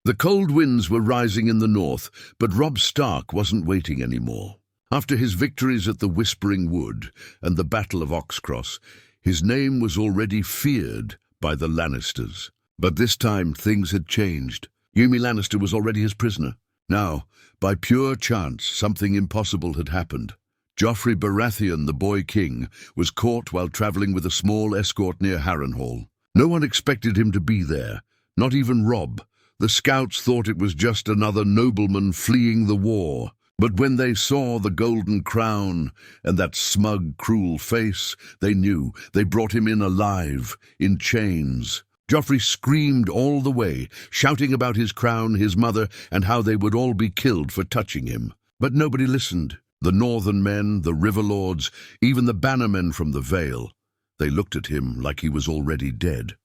The cold winds were rising in the north, but Robb Stark wasn't waiting anymore. After his victories at the Whispering Wood and the Battle of Oxcross, his name was already feared by the Lannisters. But this time things had changed. Jaime Lannister was already his prisoner. Now, by pure chance, something impossible had happened. Joffrey Baratheon, the boy king, was caught while traveling with a small escort near Harrenhal. No one expected him to be there, not even Robb. The scouts thought it was just another nobleman fleeing the war. But when they saw the golden crown and that smug, cruel face, they knew. They brought him in alive, in chains. Joffrey screamed all the way, shouting about his crown, his mother, and how they would all be killed for touching him. But nobody listened. The northern men, the river lords, even the bannermen from the Vale. They looked at him like he was already dead.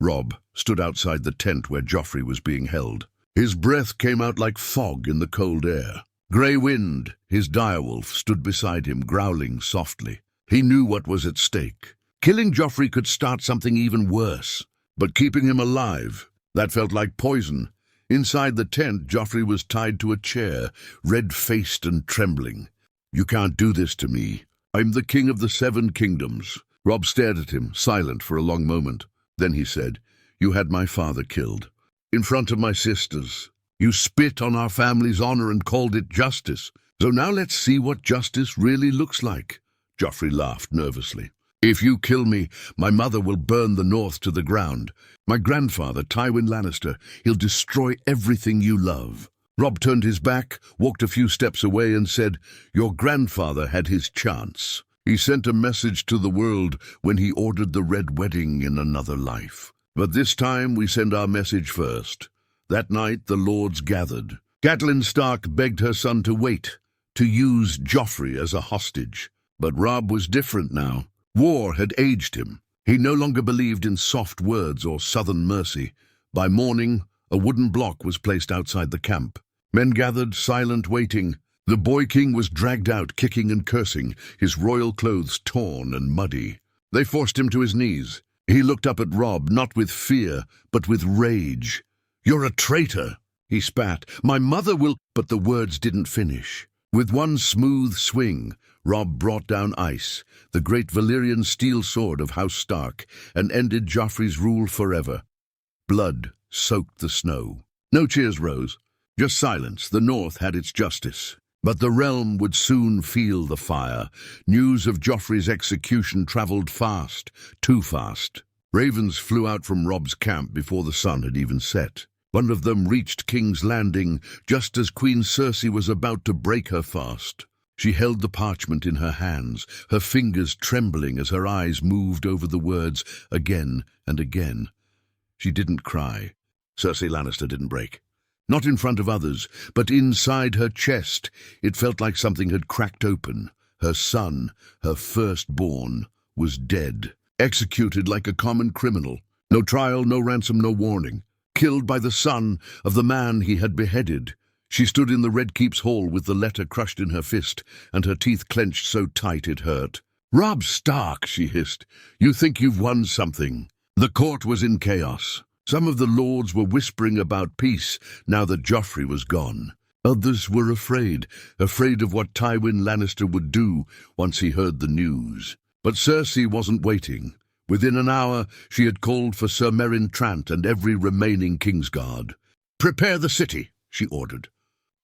Robb stood outside the tent where Joffrey was being held. His breath came out like fog in the cold air. Grey Wind, his direwolf, stood beside him, growling softly. He knew what was at stake. Killing Joffrey could start something even worse. But keeping him alive, that felt like poison. Inside the tent, Joffrey was tied to a chair, red-faced and trembling. "You can't do this to me. I'm the king of the 7 kingdoms." Robb stared at him, silent for a long moment. Then he said, "You had my father killed. In front of my sisters. You spit on our family's honor and called it justice. So now let's see what justice really looks like." Joffrey laughed nervously. "If you kill me, my mother will burn the north to the ground. My grandfather, Tywin Lannister, he'll destroy everything you love." Robb turned his back, walked a few steps away and said, "Your grandfather had his chance. He sent a message to the world when he ordered the Red Wedding in another life. But this time we send our message first." That night the lords gathered. Catelyn Stark begged her son to wait, to use Joffrey as a hostage. But Robb was different now. War had aged him. He no longer believed in soft words or southern mercy. By morning, a wooden block was placed outside the camp. Men gathered, silent, waiting. The boy king was dragged out, kicking and cursing, his royal clothes torn and muddy. They forced him to his knees. He looked up at Robb, not with fear, but with rage. "You're a traitor," he spat. "My mother will—" But the words didn't finish. With one smooth swing, Robb brought down ice, the great Valyrian steel sword of House Stark, and ended Joffrey's rule forever. Blood soaked the snow. No cheers rose, just silence. The north had its justice. But the realm would soon feel the fire. News of Joffrey's execution traveled fast, too fast. Ravens flew out from Robb's camp before the sun had even set. One of them reached King's Landing just as Queen Cersei was about to break her fast. She held the parchment in her hands, her fingers trembling as her eyes moved over the words again and again. She didn't cry. Cersei Lannister didn't break. Not in front of others, but inside her chest. It felt like something had cracked open. Her son, her firstborn, was dead, executed like a common criminal. No trial, no ransom, no warning. Killed by the son of the man he had beheaded. She stood in the Red Keep's hall with the letter crushed in her fist, and her teeth clenched so tight it hurt. "Robb Stark," she hissed, "you think you've won something." The court was in chaos. Some of the lords were whispering about peace now that Joffrey was gone. Others were afraid of what Tywin Lannister would do once he heard the news. But Cersei wasn't waiting. Within an hour, she had called for Sir Meryn Trant and every remaining Kingsguard. "Prepare the city," she ordered.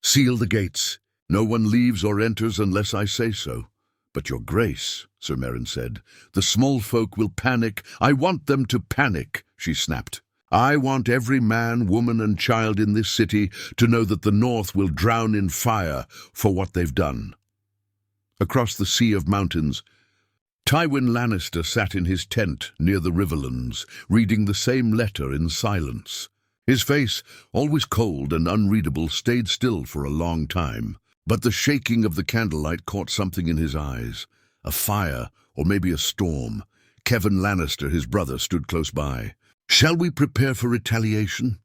"Seal the gates. No one leaves or enters unless I say so." "But your grace," Sir Meryn said, "the small folk will panic." "I want them to panic," she snapped. "I want every man, woman and child in this city to know that the North will drown in fire for what they've done." Across the sea of mountains, Tywin Lannister sat in his tent near the Riverlands, reading the same letter in silence. His face, always cold and unreadable, stayed still for a long time. But the shaking of the candlelight caught something in his eyes. A fire, or maybe a storm. Kevan Lannister, his brother, stood close by. "Shall we prepare for retaliation?"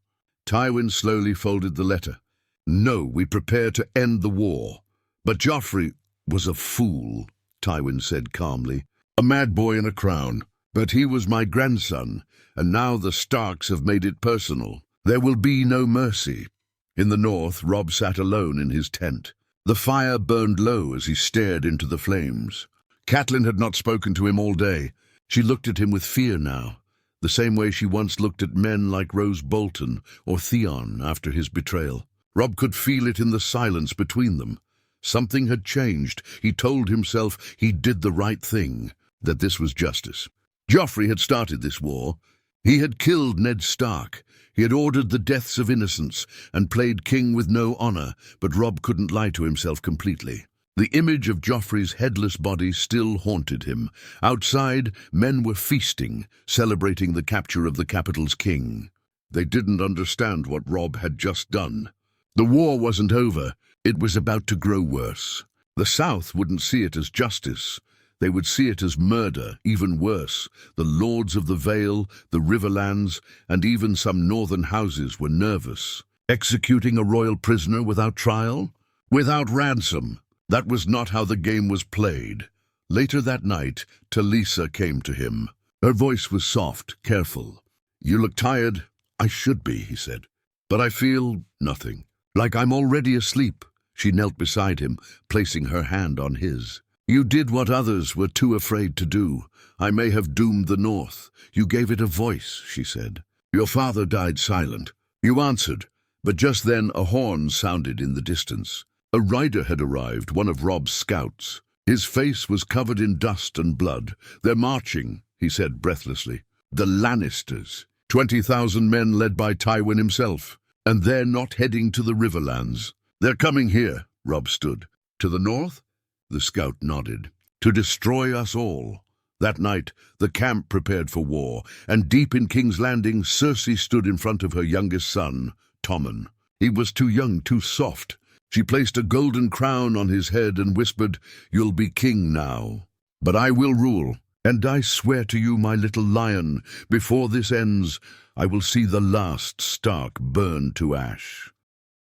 Tywin slowly folded the letter. "No, we prepare to end the war." "But Joffrey was a fool," Tywin said calmly. "A mad boy in a crown. But he was my grandson, and now the Starks have made it personal. There will be no mercy. In the north, Robb sat alone in his tent. The fire burned low as he stared into the flames. Catelyn had not spoken to him all day. She looked at him with fear now, the same way she once looked at men like Rose Bolton or Theon after his betrayal. Robb could feel it in the silence between them. Something had changed. He told himself he did the right thing, that this was justice. Joffrey had started this war. He had killed Ned Stark. He had ordered the deaths of innocents and played king with no honor, but Robb couldn't lie to himself completely. The image of Joffrey's headless body still haunted him. Outside, men were feasting, celebrating the capture of the capital's king. They didn't understand what Robb had just done. The war wasn't over. It was about to grow worse. The South wouldn't see it as justice. They would see it as murder, even worse. The lords of the Vale, the Riverlands, and even some northern houses were nervous. Executing a royal prisoner without trial? Without ransom? That was not how the game was played. Later that night, Talisa came to him. Her voice was soft, careful. "You look tired." "I should be," he said. "But I feel nothing. Like I'm already asleep." She knelt beside him, placing her hand on his. "You did what others were too afraid to do. I may have doomed the North. You gave it a voice," she said. "Your father died silent. You answered, but just then a horn sounded in the distance. A rider had arrived, one of Robb's scouts. His face was covered in dust and blood. "They're marching," he said breathlessly. "The Lannisters. 20,000 men led by Tywin himself. And they're not heading to the Riverlands. They're coming here." Robb stood. "To the north?" The scout nodded. "To destroy us all." That night, the camp prepared for war, and deep in King's Landing, Cersei stood in front of her youngest son, Tommen. He was too young, too soft. She placed a golden crown on his head and whispered, "You'll be king now. But I will rule, and I swear to you, my little lion, before this ends, I will see the last Stark burn to ash."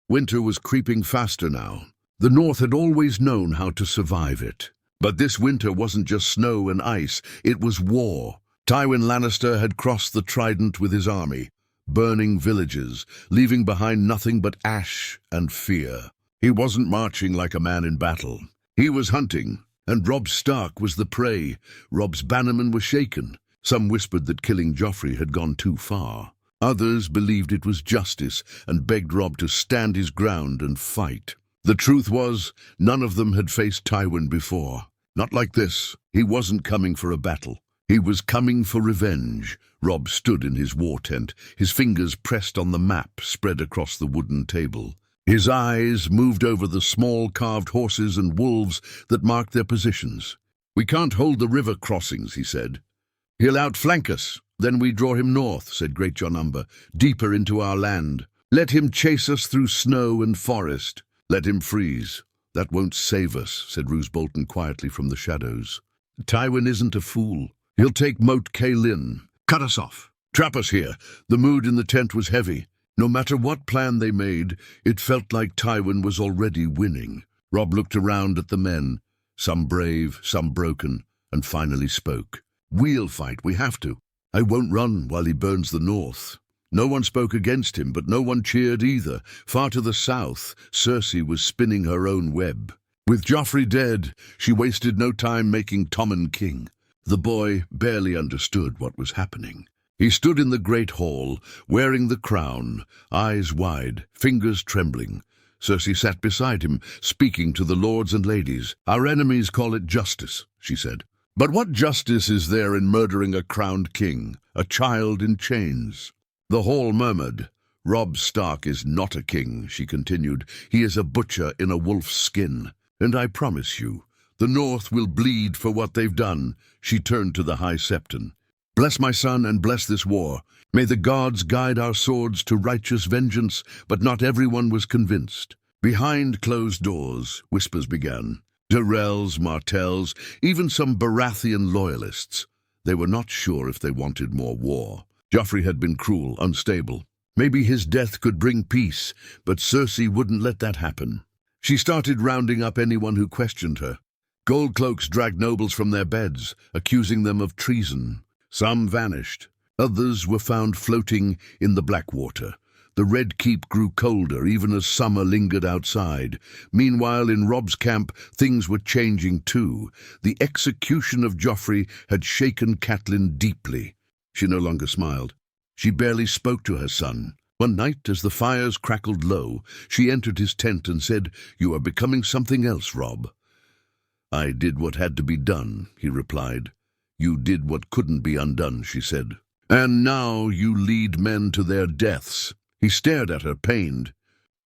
Winter was creeping faster now. The North had always known how to survive it. But this winter wasn't just snow and ice, it was war. Tywin Lannister had crossed the Trident with his army, burning villages, leaving behind nothing but ash and fear. He wasn't marching like a man in battle. He was hunting, and Robb Stark was the prey. Robb's bannermen were shaken. Some whispered that killing Joffrey had gone too far. Others believed it was justice and begged Robb to stand his ground and fight. The truth was, none of them had faced Tywin before. Not like this. He wasn't coming for a battle. He was coming for revenge. Robb stood in his war tent, his fingers pressed on the map spread across the wooden table. His eyes moved over the small carved horses and wolves that marked their positions. "We can't hold the river crossings," he said. "He'll outflank us. Then we draw him north," said Great Jon Umber, "deeper into our land. Let him chase us through snow and forest. Let him freeze." "That won't save us," said Roose Bolton quietly from the shadows. "Tywin isn't a fool. He'll take Moat Cailin. Cut us off. Trap us here." The mood in the tent was heavy. No matter what plan they made, it felt like Tywin was already winning. Robb looked around at the men, some brave, some broken, and finally spoke. "We'll fight, we have to. I won't run while he burns the north." No one spoke against him, but no one cheered either. Far to the south, Cersei was spinning her own web. With Joffrey dead, she wasted no time making Tommen king. The boy barely understood what was happening. He stood in the great hall, wearing the crown, eyes wide, fingers trembling. Cersei sat beside him, speaking to the lords and ladies. "Our enemies call it justice," she said. "But what justice is there in murdering a crowned king, a child in chains?" The hall murmured. "Robb Stark is not a king," she continued. "He is a butcher in a wolf's skin. And I promise you, the North will bleed for what they've done." She turned to the High Septon. "Bless my son and bless this war. May the gods guide our swords to righteous vengeance," but not everyone was convinced. Behind closed doors, whispers began. Tyrells, Martells, even some Baratheon loyalists. They were not sure if they wanted more war. Joffrey had been cruel, unstable. Maybe his death could bring peace, but Cersei wouldn't let that happen. She started rounding up anyone who questioned her. Goldcloaks dragged nobles from their beds, accusing them of treason. Some vanished. Others were found floating in the Blackwater. The Red Keep grew colder even as summer lingered outside. Meanwhile, in Robb's camp, things were changing too. The execution of Joffrey had shaken Catelyn deeply. She no longer smiled. She barely spoke to her son. One night, as the fires crackled low, she entered his tent and said, "You are becoming something else, Robb." "I did what had to be done," he replied. "You did what couldn't be undone," she said. "And now you lead men to their deaths." He stared at her, pained.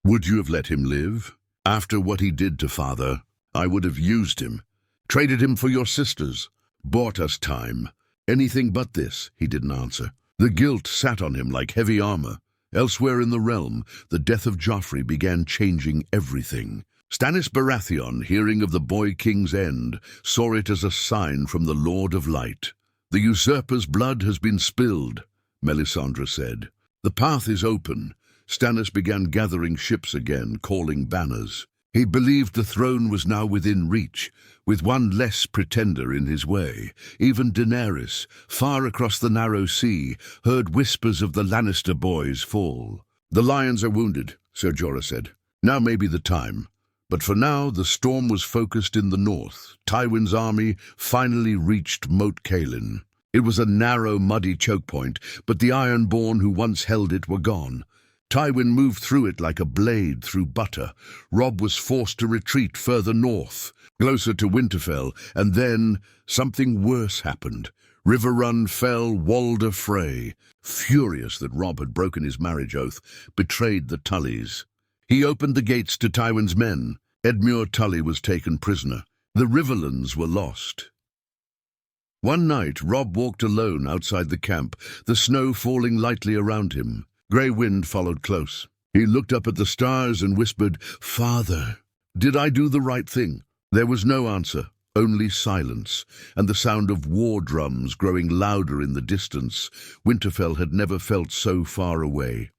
"Would you have let him live? After what he did to father, I would have used him, traded him for your sisters, bought us time. Anything but this," he didn't answer. The guilt sat on him like heavy armor. Elsewhere in the realm, the death of Joffrey began changing everything. Stannis Baratheon, hearing of the boy king's end, saw it as a sign from the Lord of Light. "The usurper's blood has been spilled," Melisandre said. "The path is open." Stannis began gathering ships again, calling banners. He believed the throne was now within reach, with one less pretender in his way. Even Daenerys, far across the narrow sea, heard whispers of the Lannister boys fall. "The lions are wounded," Ser Jorah said. "Now may be the time." But for now, the storm was focused in the north. Tywin's army finally reached Moat Cailin. It was a narrow, muddy choke point, but the Ironborn who once held it were gone. Tywin moved through it like a blade through butter. Robb was forced to retreat further north, closer to Winterfell, and then something worse happened. Riverrun fell Walder Frey, furious that Robb had broken his marriage oath, betrayed the Tullys. He opened the gates to Tywin's men. Edmure Tully was taken prisoner. The Riverlands were lost. One night, Robb walked alone outside the camp, the snow falling lightly around him. Grey wind followed close. He looked up at the stars and whispered, "Father, did I do the right thing?" There was no answer, only silence, and the sound of war drums growing louder in the distance. Winterfell had never felt so far away.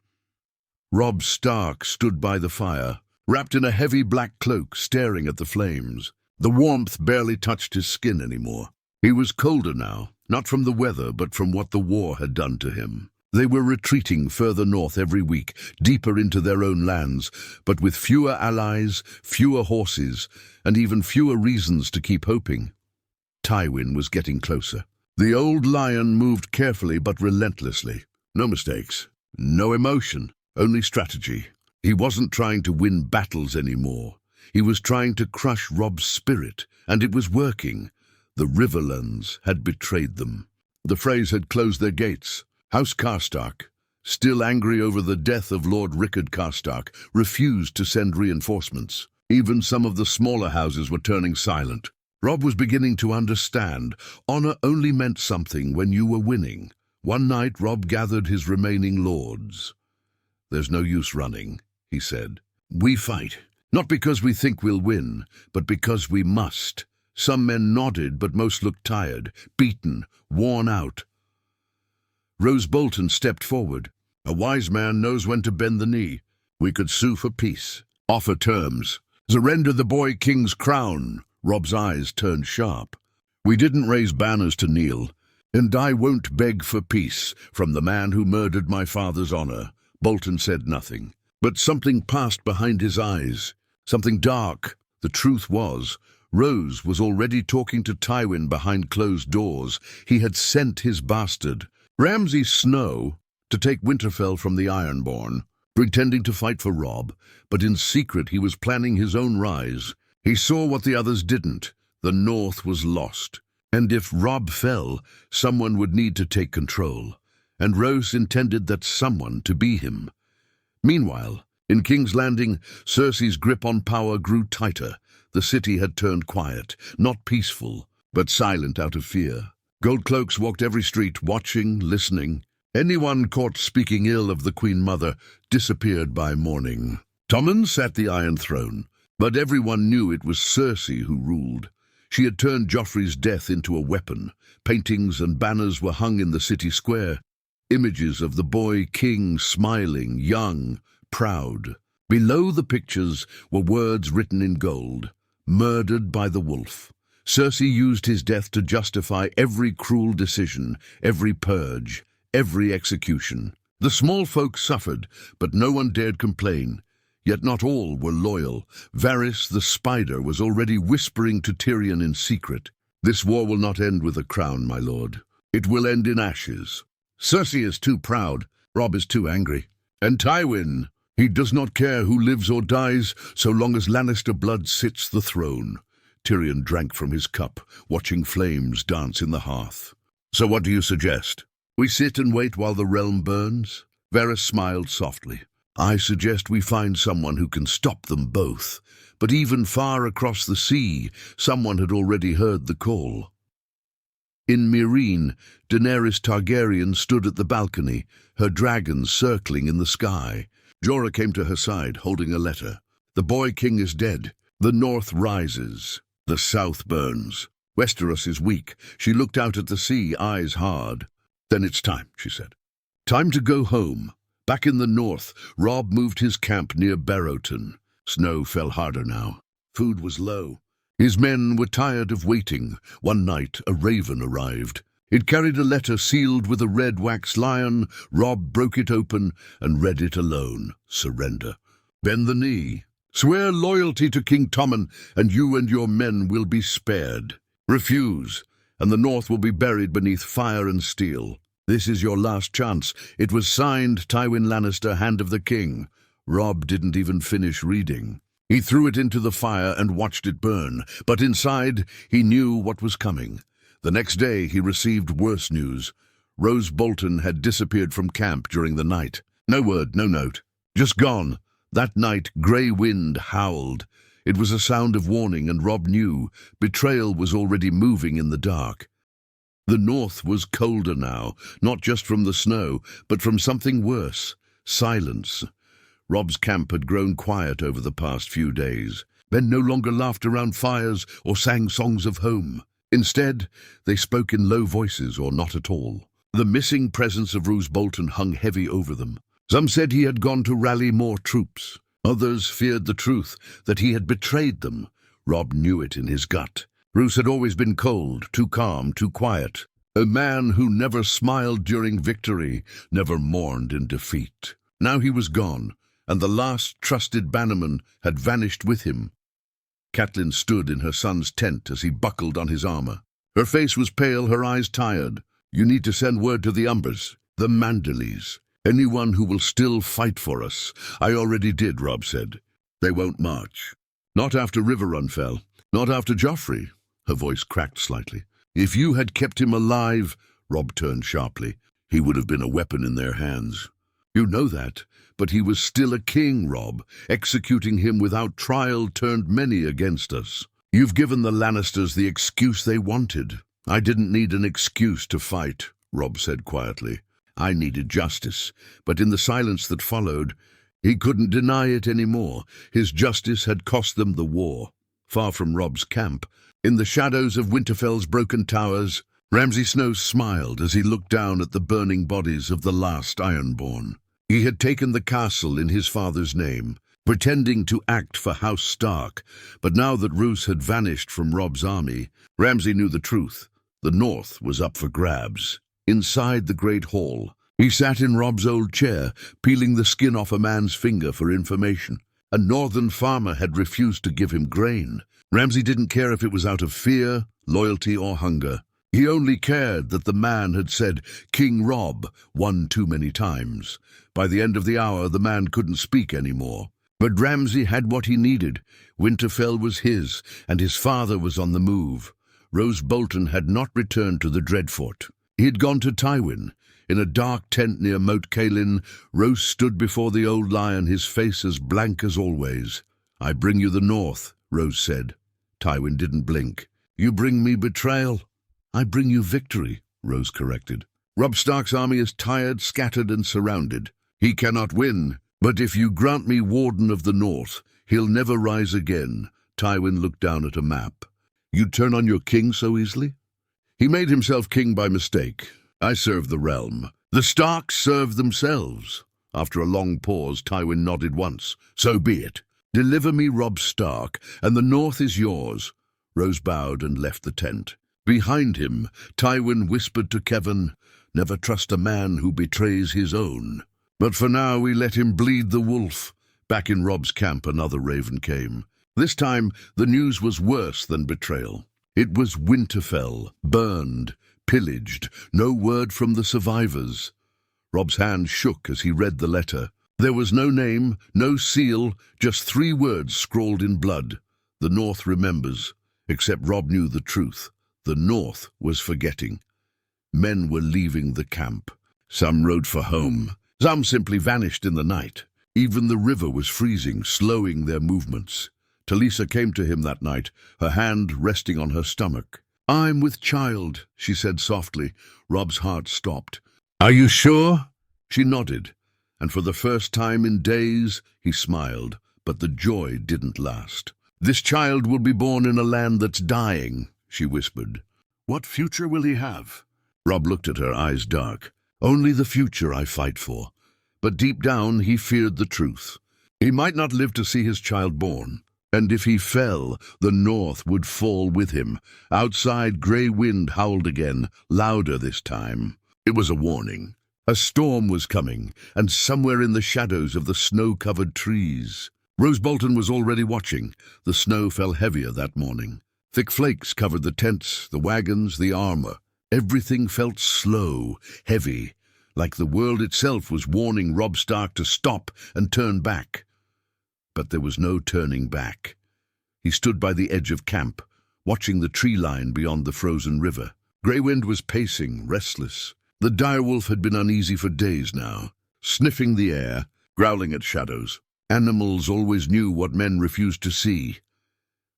Robb Stark stood by the fire, wrapped in a heavy black cloak, staring at the flames. The warmth barely touched his skin anymore. He was colder now, not from the weather, but from what the war had done to him. They were retreating further north every week, deeper into their own lands, but with fewer allies, fewer horses, and even fewer reasons to keep hoping. Tywin was getting closer. The old lion moved carefully but relentlessly. No mistakes, no emotion, only strategy. He wasn't trying to win battles anymore. He was trying to crush Robb's spirit, and it was working. The Riverlands had betrayed them. The Freys had closed their gates. House Karstark, still angry over the death of Lord Rickard Karstark, refused to send reinforcements. Even some of the smaller houses were turning silent. Robb was beginning to understand. Honor only meant something when you were winning. One night, Robb gathered his remaining lords. "There's no use running," he said. "We fight, not because we think we'll win, but because we must." Some men nodded, but most looked tired, beaten, worn out. Rose Bolton stepped forward. "A wise man knows when to bend the knee. We could sue for peace, offer terms. Surrender the boy king's crown." Robb's eyes turned sharp. "We didn't raise banners to kneel, and I won't beg for peace from the man who murdered my father's honor." Bolton said nothing, but something passed behind his eyes, something dark. The truth was, Rose was already talking to Tywin behind closed doors. He had sent his bastard, Ramsay Snow, to take Winterfell from the Ironborn, pretending to fight for Robb, but in secret he was planning his own rise. He saw what the others didn't. The North was lost, and if Robb fell, someone would need to take control, and Rose intended that someone to be him. Meanwhile, in King's Landing, Cersei's grip on power grew tighter. The city had turned quiet, not peaceful, but silent out of fear. Goldcloaks walked every street, watching, listening. Anyone caught speaking ill of the Queen Mother disappeared by morning. Tommen sat the Iron Throne, but everyone knew it was Cersei who ruled. She had turned Joffrey's death into a weapon. Paintings and banners were hung in the city square. Images of the boy king smiling, young, proud. Below the pictures were words written in gold. "Murdered by the wolf." Cersei used his death to justify every cruel decision, every purge, every execution. The small folk suffered, but no one dared complain. Yet not all were loyal. Varys the Spider was already whispering to Tyrion in secret. "This war will not end with a crown, my lord. It will end in ashes. Cersei is too proud. Robb is too angry. And Tywin, he does not care who lives or dies, so long as Lannister blood sits the throne." Tyrion drank from his cup, watching flames dance in the hearth. "So what do you suggest? We sit and wait while the realm burns?" Varys smiled softly. "I suggest we find someone who can stop them both." But even far across the sea, someone had already heard the call. In Meereen, Daenerys Targaryen stood at the balcony, her dragons circling in the sky. Jorah came to her side, holding a letter. "The boy king is dead. The north rises. The south burns. Westeros is weak." She looked out at the sea, eyes hard. "Then it's time," she said. "Time to go home." Back in the north, Robb moved his camp near Barrowton. Snow fell harder now. Food was low. His men were tired of waiting. One night, a raven arrived. It carried a letter sealed with a red wax lion. Robb broke it open and read it alone. "Surrender. Bend the knee. Swear loyalty to King Tommen, and you and your men will be spared. Refuse, and the north will be buried beneath fire and steel. This is your last chance." It was signed Tywin Lannister, Hand of the King. Robb didn't even finish reading. He threw it into the fire and watched it burn, but inside he knew what was coming. The next day he received worse news. Roose Bolton had disappeared from camp during the night. No word, no note. Just gone. That night, grey wind howled. It was a sound of warning, and Robb knew betrayal was already moving in the dark. The north was colder now, not just from the snow, but from something worse: silence. Robb's camp had grown quiet over the past few days. Men no longer laughed around fires or sang songs of home. Instead, they spoke in low voices or not at all. The missing presence of Roose Bolton hung heavy over them. Some said he had gone to rally more troops. Others feared the truth, that he had betrayed them. Robb knew it in his gut. Roose had always been cold, too calm, too quiet. A man who never smiled during victory, never mourned in defeat. Now he was gone, and the last trusted bannerman had vanished with him. Catelyn stood in her son's tent as he buckled on his armor. Her face was pale, her eyes tired. "You need to send word to the Umbers, the Manderleys. Anyone who will still fight for us." "I already did," Robb said. "They won't march. Not after Riverrun fell. Not after Joffrey." Her voice cracked slightly. "If you had kept him alive," Robb turned sharply, "he would have been a weapon in their hands. You know that, but he was still a king, Robb. Executing him without trial turned many against us. You've given the Lannisters the excuse they wanted." "I didn't need an excuse to fight," Robb said quietly. "I needed justice." But in the silence that followed, he couldn't deny it anymore. His justice had cost them the war. Far from Robb's camp, in the shadows of Winterfell's broken towers, Ramsay Snow smiled as he looked down at the burning bodies of the last Ironborn. He had taken the castle in his father's name, pretending to act for House Stark, but now that Roose had vanished from Robb's army, Ramsay knew the truth. The north was up for grabs. Inside the great hall, he sat in Robb's old chair, peeling the skin off a man's finger for information. A northern farmer had refused to give him grain. Ramsay didn't care if it was out of fear, loyalty, or hunger. He only cared that the man had said King Robb one too many times. By the end of the hour, the man couldn't speak anymore. But Ramsay had what he needed. Winterfell was his, and his father was on the move. Roose Bolton had not returned to the Dreadfort. He had gone to Tywin. In a dark tent near Moat Cailin, Roose stood before the old lion, his face as blank as always. "I bring you the north," Roose said. Tywin didn't blink. "You bring me betrayal." "I bring you victory," Roose corrected. "Robb Stark's army is tired, scattered, and surrounded. He cannot win, but if you grant me Warden of the North, he'll never rise again." Tywin looked down at a map. "You'd turn on your king so easily?" "He made himself king by mistake. I serve the realm. The Starks serve themselves." After a long pause, Tywin nodded once. "So be it. Deliver me Robb Stark, and the north is yours." Roose bowed and left the tent. Behind him, Tywin whispered to Kevan, "Never trust a man who betrays his own." But for now we let him bleed the wolf. Back in Robb's camp another raven came. This time the news was worse than betrayal. It was Winterfell, burned, pillaged, no word from the survivors. Robb's hand shook as he read the letter. There was no name, no seal, just 3 words scrawled in blood. The North remembers, except Robb knew the truth. The North was forgetting. Men were leaving the camp. Some rode for home. Some simply vanished in the night. Even the river was freezing, slowing their movements. Talisa came to him that night, her hand resting on her stomach. "I'm with child," she said softly. Robb's heart stopped. "Are you sure?" She nodded, and for the first time in days he smiled, but the joy didn't last. "This child will be born in a land that's dying," she whispered. "What future will he have?" Robb looked at her, eyes dark. "Only the future I fight for." But deep down he feared the truth. He might not live to see his child born. And if he fell, the North would fall with him. Outside, grey wind howled again, louder this time. It was a warning. A storm was coming, and somewhere in the shadows of the snow-covered trees. Rose Bolton was already watching. The snow fell heavier that morning. Thick flakes covered the tents, the wagons, the armor. Everything felt slow, heavy, like the world itself was warning Robb Stark to stop and turn back. But there was no turning back. He stood by the edge of camp, watching the tree line beyond the frozen river. Grey Wind was pacing, restless. The direwolf had been uneasy for days now, sniffing the air, growling at shadows. Animals always knew what men refused to see.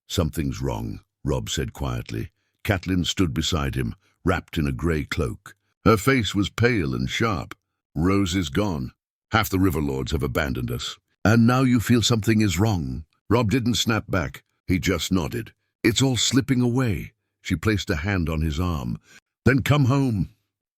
"Something's wrong," Robb said quietly. Catelyn stood beside him, wrapped in a grey cloak. Her face was pale and sharp. "Rose is gone. Half the river lords have abandoned us. And now you feel something is wrong." Robb didn't snap back. He just nodded. "It's all slipping away." She placed a hand on his arm. "Then come home.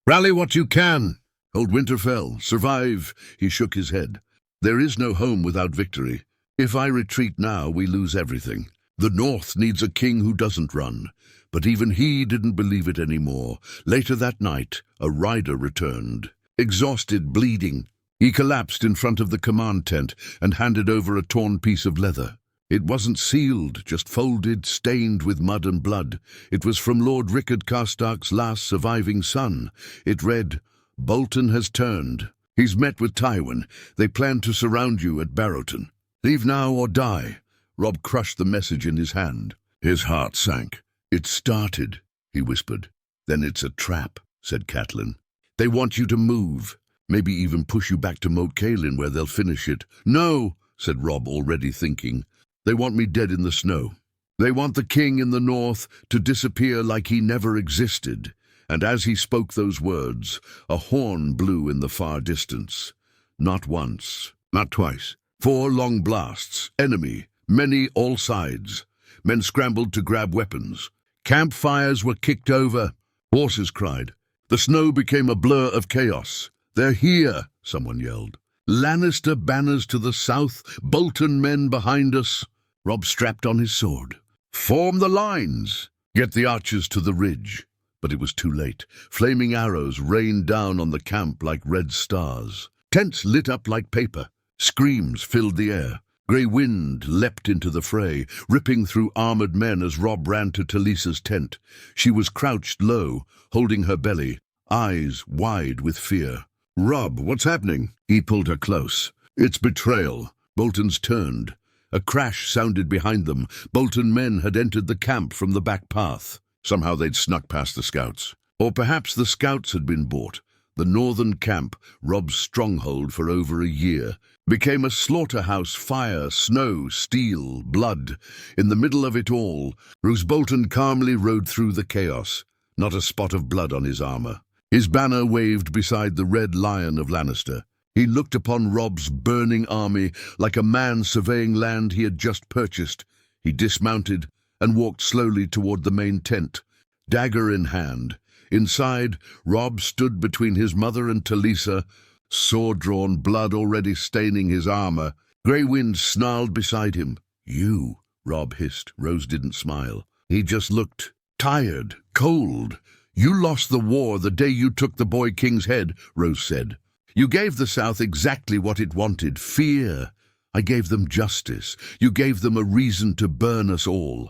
Rally what you can. Hold Winterfell. Survive." He shook his head. "There is no home without victory. If I retreat now, we lose everything. The North needs a king who doesn't run." But even he didn't believe it anymore. Later that night, a rider returned. Exhausted, bleeding. He collapsed in front of the command tent and handed over a torn piece of leather. It wasn't sealed, just folded, stained with mud and blood. It was from Lord Rickard Karstark's last surviving son. It read, "Bolton has turned. He's met with Tywin. They plan to surround you at Barrowton. Leave now or die." Robb crushed the message in his hand. His heart sank. "It started," he whispered. "Then it's a trap," said Catelyn. "They want you to move. Maybe even push you back to Moat Cailin where they'll finish it." "No," said Robb, already thinking. "They want me dead in the snow. They want the king in the North to disappear like he never existed." And as he spoke those words, a horn blew in the far distance. Not once, not twice. 4 long blasts. Enemy, many all sides. Men scrambled to grab weapons. Campfires were kicked over. Horses cried. The snow became a blur of chaos. "They're here," someone yelled. "Lannister banners to the south, Bolton men behind us." Robb strapped on his sword. "Form the lines! Get the archers to the ridge." But it was too late. Flaming arrows rained down on the camp like red stars. Tents lit up like paper. Screams filled the air. Grey Wind leapt into the fray, ripping through armored men as Robb ran to Talisa's tent. She was crouched low, holding her belly, eyes wide with fear. "Robb, what's happening?" He pulled her close. "It's betrayal." Bolton's turned. A crash sounded behind them. Bolton men had entered the camp from the back path. Somehow they'd snuck past the scouts. Or perhaps the scouts had been bought. The northern camp, Robb's stronghold for over a year, became a slaughterhouse. Fire, snow, steel, blood. In the middle of it all, Roose Bolton calmly rode through the chaos, not a spot of blood on his armor. His banner waved beside the red lion of Lannister. He looked upon Robb's burning army like a man surveying land he had just purchased. He dismounted and walked slowly toward the main tent, dagger in hand. Inside, Robb stood between his mother and Talisa, sword drawn, blood already staining his armor. Grey Wind snarled beside him. "You," Robb hissed. Rose didn't smile. He just looked tired, cold. "You lost the war the day you took the boy king's head," Rose said. You gave the South exactly what it wanted, fear. I gave them justice. You gave them a reason to burn us all.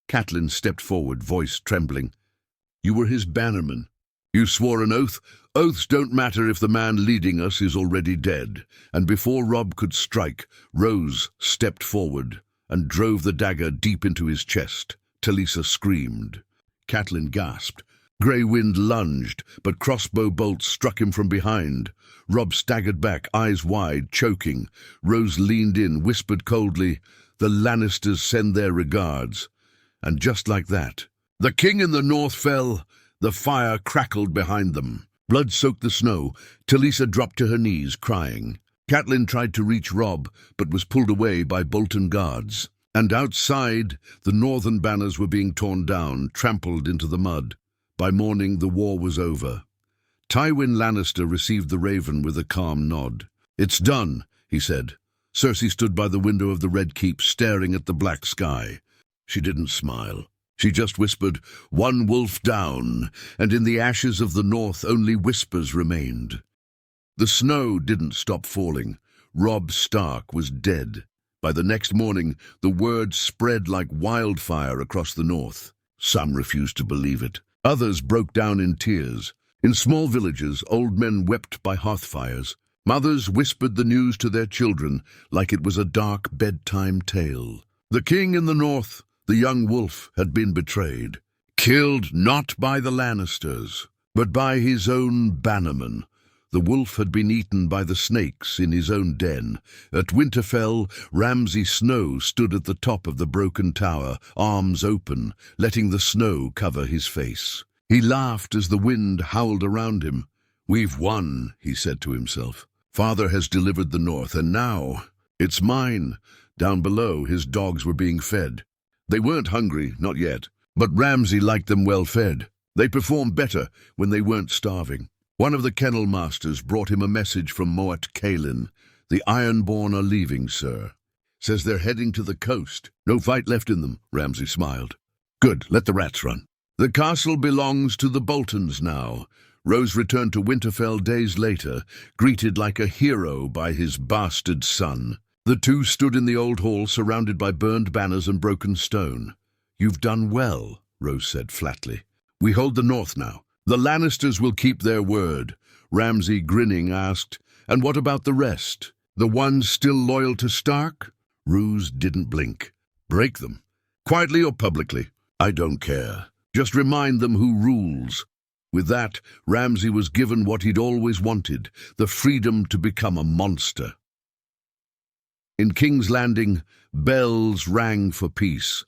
Catelyn stepped forward, voice trembling. You were his bannerman. You swore an oath. Oaths don't matter if the man leading us is already dead. And before Robb could strike, Rose stepped forward and drove the dagger deep into his chest. Talisa screamed. Catelyn gasped. Grey Wind lunged, but crossbow bolts struck him from behind. Robb staggered back, eyes wide, choking. Rose leaned in, whispered coldly, "The Lannisters send their regards." And just like that, the king in the north fell. The fire crackled behind them. Blood soaked the snow. Talisa dropped to her knees, crying. Catelyn tried to reach Robb, but was pulled away by Bolton guards. And outside, the northern banners were being torn down, trampled into the mud. By morning, the war was over. Tywin Lannister received the Raven with a calm nod. "It's done," he said. Cersei stood by the window of the Red Keep, staring at the black sky. She didn't smile. She just whispered, "One wolf down," and in the ashes of the north only whispers remained. The snow didn't stop falling. Robb Stark was dead. By the next morning, the word spread like wildfire across the north. Some refused to believe it. Others broke down in tears. In small villages, old men wept by hearth fires. Mothers whispered the news to their children like it was a dark bedtime tale. The king in the north, the young wolf, had been betrayed. Killed not by the Lannisters, but by his own bannerman. The wolf had been eaten by the snakes in his own den. At Winterfell, Ramsay Snow stood at the top of the broken tower, arms open, letting the snow cover his face. He laughed as the wind howled around him. "We've won," he said to himself. "Father has delivered the north, and now it's mine." Down below, his dogs were being fed. They weren't hungry, not yet, but Ramsay liked them well fed. They performed better when they weren't starving. One of the kennel masters brought him a message from Moat Cailin. "The Ironborn are leaving, sir. Says they're heading to the coast. No fight left in them," Ramsay smiled. "Good, let the rats run." The castle belongs to the Boltons now. Rose returned to Winterfell days later, greeted like a hero by his bastard son. The two stood in the old hall, surrounded by burned banners and broken stone. "You've done well," Rose said flatly. "We hold the north now. The Lannisters will keep their word." Ramsay, grinning, asked, "And what about the rest? The ones still loyal to Stark?" Rose didn't blink. "Break them. Quietly or publicly. I don't care. Just remind them who rules." With that, Ramsay was given what he'd always wanted, the freedom to become a monster. In King's Landing, bells rang for peace,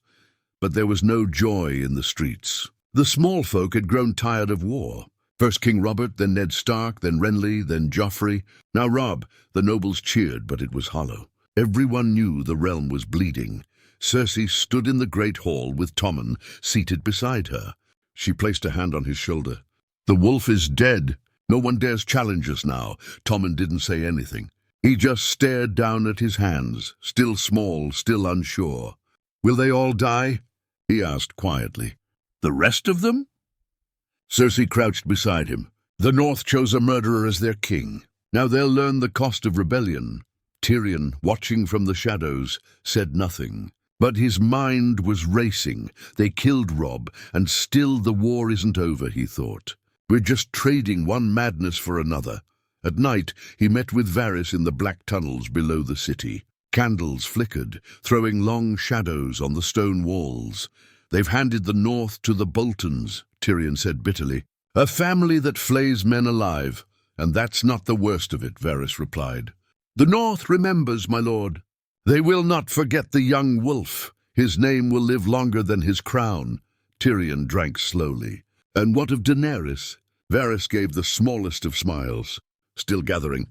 but there was no joy in the streets. The small folk had grown tired of war. First King Robert, then Ned Stark, then Renly, then Joffrey. Now Robb. The nobles cheered, but it was hollow. Everyone knew the realm was bleeding. Cersei stood in the great hall with Tommen seated beside her. She placed a hand on his shoulder. "The wolf is dead. No one dares challenge us now." Tommen didn't say anything. He just stared down at his hands, still small, still unsure. "Will they all die?" he asked quietly. "The rest of them?" Cersei crouched beside him. "The North chose a murderer as their king. Now they'll learn the cost of rebellion." Tyrion, watching from the shadows, said nothing. But his mind was racing. They killed Robb, and still the war isn't over, he thought. We're just trading one madness for another. At night, he met with Varys in the black tunnels below the city. Candles flickered, throwing long shadows on the stone walls. "They've handed the north to the Boltons," Tyrion said bitterly. "A family that flays men alive. And that's not the worst of it," Varys replied. "The north remembers, my lord. They will not forget the young wolf. His name will live longer than his crown." Tyrion drank slowly. "And what of Daenerys?" Varys gave the smallest of smiles. "Still gathering,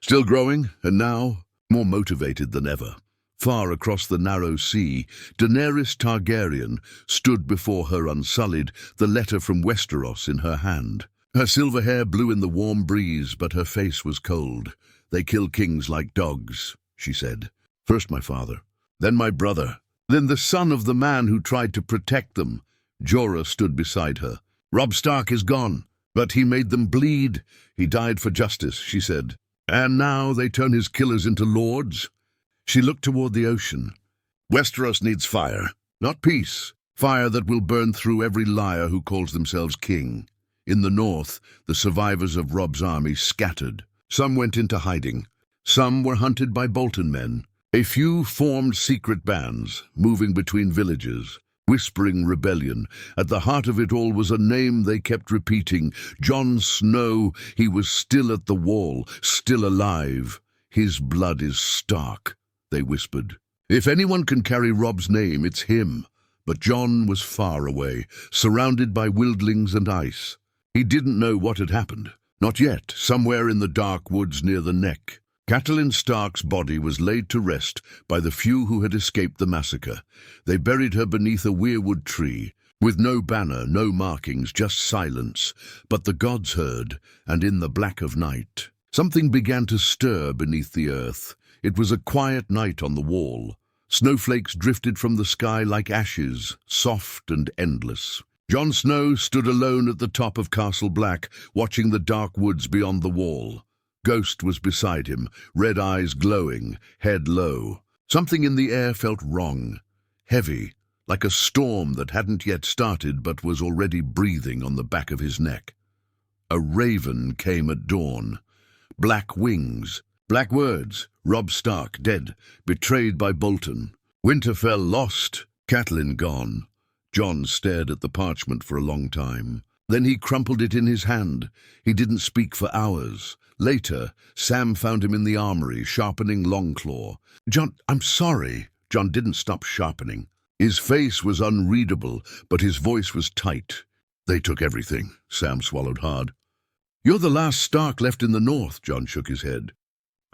still growing, and now more motivated than ever." Far across the narrow sea, Daenerys Targaryen stood before her unsullied, the letter from Westeros in her hand. Her silver hair blew in the warm breeze, but her face was cold. "They kill kings like dogs," she said. "First my father, then my brother, then the son of the man who tried to protect them." Jorah stood beside her. "Robb Stark is gone. But he made them bleed. He died for justice, she said. And now they turn his killers into lords? She looked toward the ocean. Westeros needs fire, not peace. Fire that will burn through every liar who calls themselves king. In the north, the survivors of Robb's army scattered. Some went into hiding. Some were hunted by Bolton men. A few formed secret bands, moving between villages, whispering rebellion. At the heart of it all was a name they kept repeating. Jon Snow. He was still at the wall, still alive. His blood is Stark, they whispered. If anyone can carry Robb's name, it's him. But Jon was far away, surrounded by wildlings and ice. He didn't know what had happened. Not yet, somewhere in the dark woods near the neck. Catelyn Stark's body was laid to rest by the few who had escaped the massacre. They buried her beneath a weirwood tree, with no banner, no markings, just silence. But the gods heard, and in the black of night, something began to stir beneath the earth. It was a quiet night on the wall. Snowflakes drifted from the sky like ashes, soft and endless. Jon Snow stood alone at the top of Castle Black, watching the dark woods beyond the wall. Ghost was beside him, red eyes glowing, head low. Something in the air felt wrong, heavy, like a storm that hadn't yet started but was already breathing on the back of his neck. A raven came at dawn. Black wings, black words. Robb Stark dead, betrayed by Bolton. Winterfell lost, Catelyn gone. Jon stared at the parchment for a long time. Then he crumpled it in his hand. He didn't speak for hours. Later, Sam found him in the armory, sharpening Longclaw. "Jon, I'm sorry." Jon didn't stop sharpening. His face was unreadable, but his voice was tight. "They took everything," Sam swallowed hard. "You're the last Stark left in the north," Jon shook his head.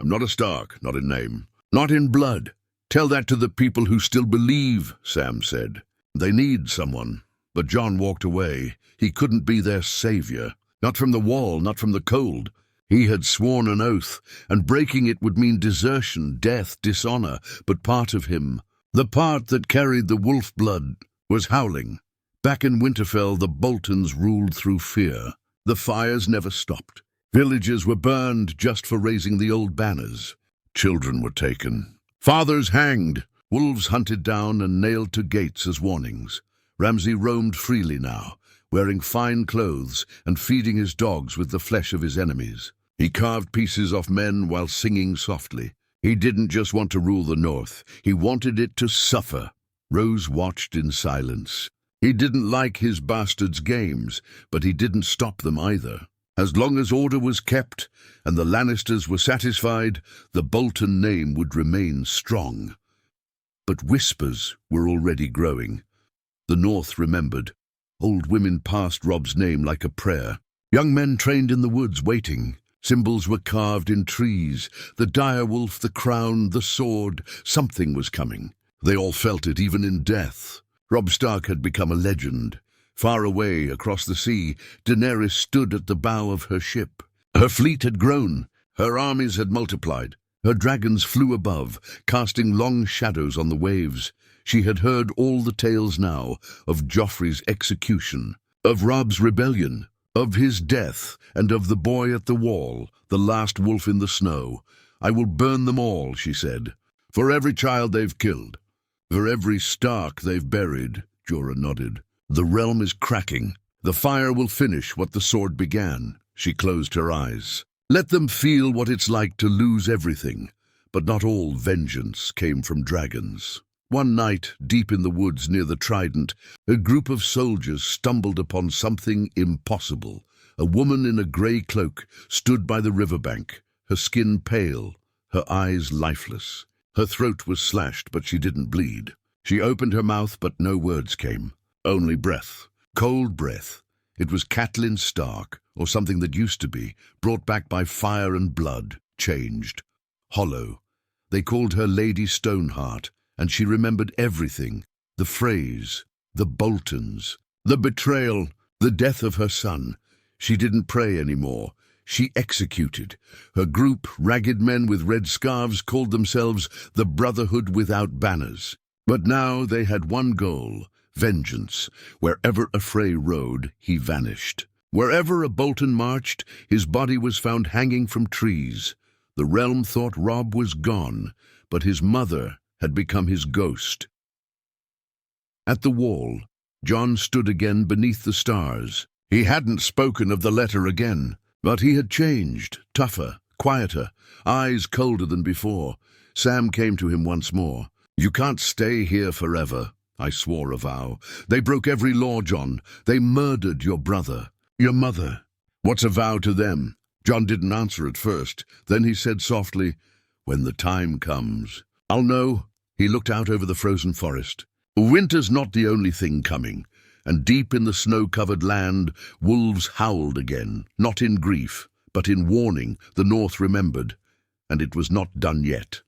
"I'm not a Stark, not in name, not in blood. Tell that to the people who still believe," Sam said. "They need someone." But Jon walked away. He couldn't be their savior. Not from the wall, not from the cold. He had sworn an oath, and breaking it would mean desertion, death, dishonor. But part of him, the part that carried the wolf blood, was howling. Back in Winterfell, the Boltons ruled through fear. The fires never stopped. Villages were burned just for raising the old banners. Children were taken. Fathers hanged. Wolves hunted down and nailed to gates as warnings. Ramsay roamed freely now, wearing fine clothes and feeding his dogs with the flesh of his enemies. He carved pieces off men while singing softly. He didn't just want to rule the north. He wanted it to suffer. Rose watched in silence. He didn't like his bastards' games, but he didn't stop them either. As long as order was kept and the Lannisters were satisfied, the Bolton name would remain strong. But whispers were already growing. The north remembered. Old women passed Robb's name like a prayer. Young men trained in the woods waiting. Symbols were carved in trees. The direwolf, the crown, the sword. Something was coming. They all felt it, even in death. Robb Stark had become a legend. Far away, across the sea, Daenerys stood at the bow of her ship. Her fleet had grown. Her armies had multiplied. Her dragons flew above, casting long shadows on the waves. She had heard all the tales now, of Joffrey's execution, of Robb's rebellion, of his death, and of the boy at the wall, the last wolf in the snow. "I will burn them all," she said. "For every child they've killed. For every Stark they've buried." Jorah nodded. "The realm is cracking. The fire will finish what the sword began." She closed her eyes. "Let them feel what it's like to lose everything." But not all vengeance came from dragons. One night, deep in the woods near the Trident, a group of soldiers stumbled upon something impossible. A woman in a grey cloak stood by the riverbank, her skin pale, her eyes lifeless. Her throat was slashed, but she didn't bleed. She opened her mouth, but no words came. Only breath. Cold breath. It was Catelyn Stark, or something that used to be, brought back by fire and blood, changed. Hollow. They called her Lady Stoneheart, and she remembered everything. The phrase, the Boltons, the betrayal, the death of her son. She didn't pray anymore. She executed. Her group, ragged men with red scarves, called themselves the Brotherhood Without Banners. But now they had one goal, vengeance. Wherever a Frey rode, he vanished. Wherever a Bolton marched, his body was found hanging from trees. The realm thought Robb was gone, but his mother had become his ghost. At the wall, Jon stood again beneath the stars. He hadn't spoken of the letter again, but he had changed, tougher, quieter, eyes colder than before. Sam came to him once more. "You can't stay here forever," I swore a vow. "They broke every law, Jon. They murdered your brother, your mother. What's a vow to them?" Jon didn't answer at first. Then he said softly, "When the time comes, I'll know." He looked out over the frozen forest. Winter's not the only thing coming, and deep in the snow-covered land, wolves howled again, not in grief, but in warning. The North remembered, and it was not done yet.